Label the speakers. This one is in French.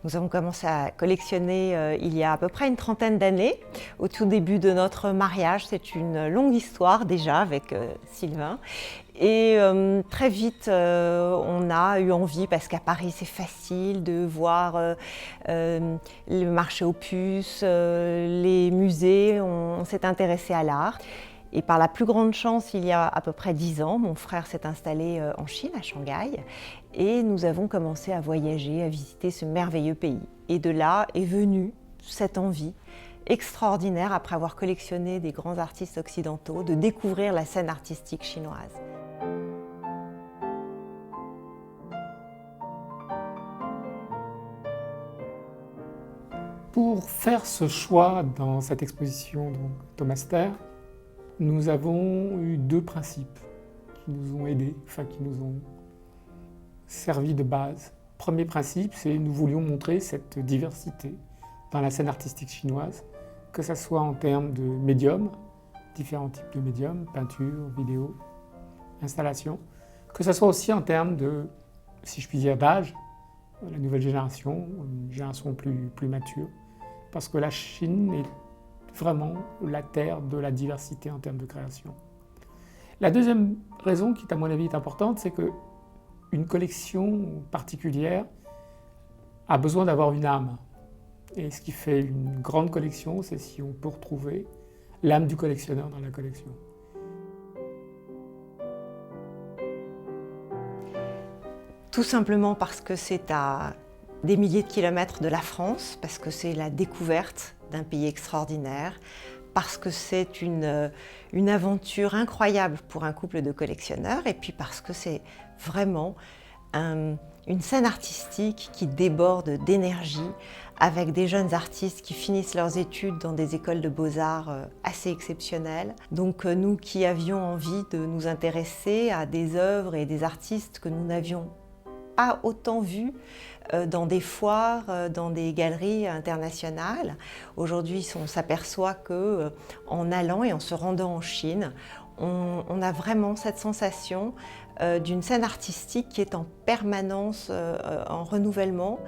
Speaker 1: Nous avons commencé à collectionner il y a à peu près une trentaine d'années, au tout début de notre mariage. C'est une longue histoire déjà avec Sylvain. Et très vite, on a eu envie, parce qu'à Paris c'est facile de voir le marché aux puces, les musées, on s'est intéressé à l'art. Et par la plus grande chance, il y a à peu près 10 ans, mon frère s'est installé en Chine, à Shanghai, et nous avons commencé à voyager, à visiter ce merveilleux pays. Et de là est venue cette envie extraordinaire, après avoir collectionné des grands artistes occidentaux, de découvrir la scène artistique chinoise.
Speaker 2: Pour faire ce choix dans cette exposition de master, nous avons eu deux principes qui nous ont aidés, qui nous ont servi de base. Premier principe, c'est que nous voulions montrer cette diversité dans la scène artistique chinoise, que ce soit en termes de médiums, différents types de médiums, peinture, vidéo, installation, que ce soit aussi en termes de, si je puis dire, d'âge, la nouvelle génération, une génération plus mature, parce que la Chine est vraiment la terre de la diversité en termes de création. La deuxième raison, qui à mon avis est importante, c'est qu'une collection particulière a besoin d'avoir une âme. Et ce qui fait une grande collection, c'est si on peut retrouver l'âme du collectionneur dans la collection.
Speaker 1: Tout simplement parce que c'est à des milliers de kilomètres de la France, parce que c'est la découverte d'un pays extraordinaire, parce que c'est une aventure incroyable pour un couple de collectionneurs, et puis parce que c'est vraiment une scène artistique qui déborde d'énergie, avec des jeunes artistes qui finissent leurs études dans des écoles de beaux-arts assez exceptionnelles. Donc nous qui avions envie de nous intéresser à des œuvres et des artistes que nous n'avions pas autant vus dans des foires, dans des galeries internationales. Aujourd'hui, on s'aperçoit qu'en allant et en se rendant en Chine, on a vraiment cette sensation d'une scène artistique qui est en permanence en renouvellement.